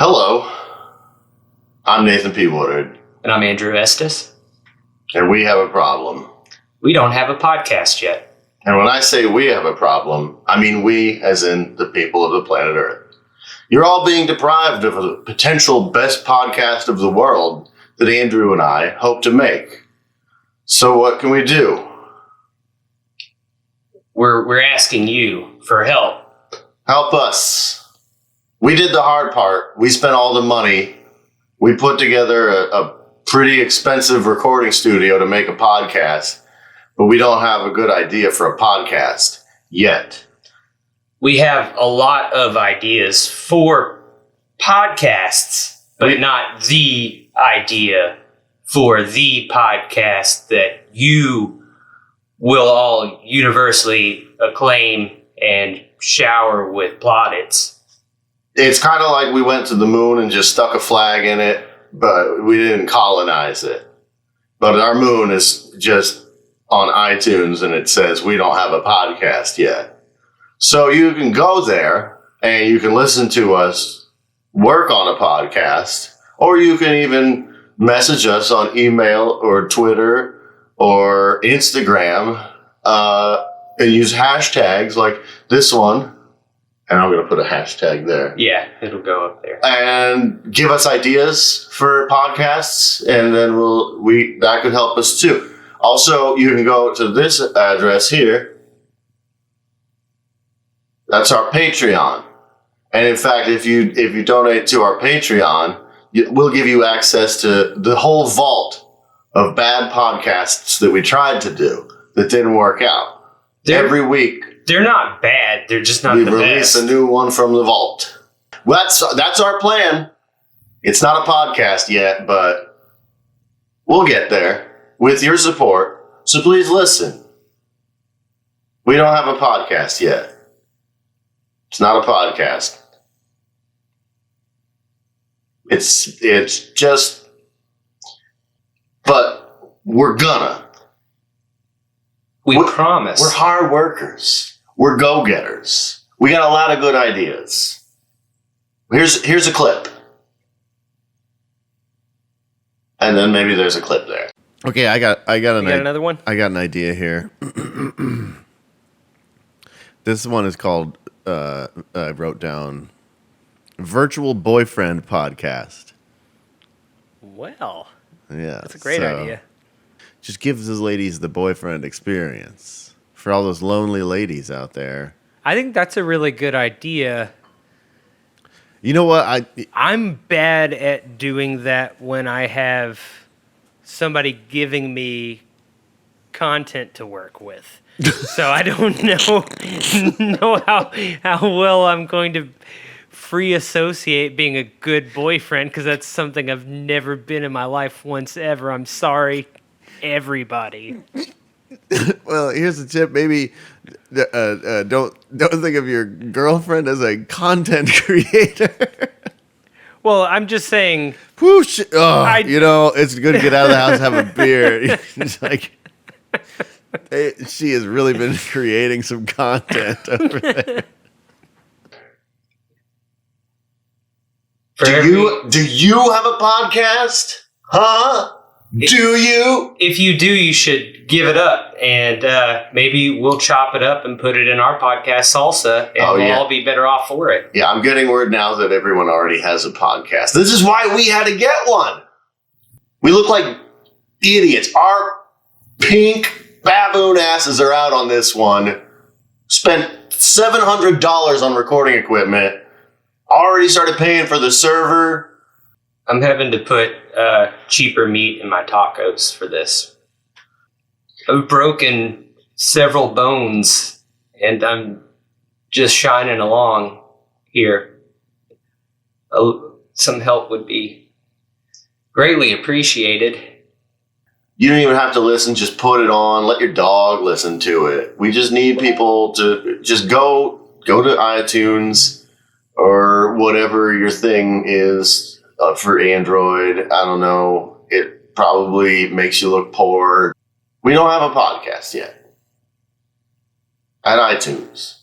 Hello, I'm Nathan P. Woodard. And I'm Andrew Estes. And we have a problem. We don't have a podcast yet. And when I say we have a problem, I mean we as in the people of the planet Earth. You're all being deprived of the potential best podcast of the world that Andrew and I hope to make. So what can we do? We're asking you for help. Help us. We did the hard part. We spent all the money. We put together a pretty expensive recording studio to make a podcast, but we don't have a good idea for a podcast yet. We have a lot of ideas for podcasts, but not the idea for the podcast that you will all universally acclaim and shower with plaudits. It's kind of like we went to the moon and just stuck a flag in it, but we didn't colonize it. But our moon is just on iTunes and it says we don't have a podcast yet. So you can go there and you can listen to us work on a podcast, or you can even message us on email or Twitter or Instagram and use hashtags like this one. And I'm going to put a hashtag there. Yeah, it'll go up there. And give us ideas for podcasts, and then that could help us too. Also, you can go to this address here. That's our Patreon. And in fact, if you donate to our Patreon, we'll give you access to the whole vault of bad podcasts that we tried to do that didn't work out. Every week. They're not bad. They're just not the best. We release a new one from the vault. Well, that's our plan. It's not a podcast yet, but we'll get there with your support. So please listen. We don't have a podcast yet. It's not a podcast. It's just, but we're gonna. We promise. We're hard workers. We're go-getters. We got a lot of good ideas. Here's a clip. And then maybe there's a clip there. Okay, I got another one? I got an idea here. This one is called I wrote down Virtual Boyfriend Podcast. Well, yeah. That's a great idea. Just gives the ladies the boyfriend experience. For all those lonely ladies out there. I think that's a really good idea. You know what? I'm bad at doing that when I have somebody giving me content to work with. So I don't know how well I'm going to free associate being a good boyfriend, because that's something I've never been in my life once ever. I'm sorry, everybody. Well, here's a tip. Maybe don't think of your girlfriend as a content creator. Well, I'm just saying. Whoosh, it's good to get out of the house and have a beer. It's like she has really been creating some content over there. Do you have a podcast? Huh? Do you? If you do, you should give it up, and maybe we'll chop it up and put it in our podcast salsa, and we'll all be better off for it. Yeah, I'm getting word now that everyone already has a podcast. This is why we had to get one. We look like idiots. Our pink baboon asses are out on this one. Spent $700 on recording equipment. Already started paying for the server. I'm having to put cheaper meat in my tacos for this. I've broken several bones, and I'm just shining along here. Some help would be greatly appreciated. You don't even have to listen. Just put it on. Let your dog listen to it. We just need people to just go to iTunes or whatever your thing is. For Android, I don't know. It probably makes you look poor. We don't have a podcast yet. At iTunes.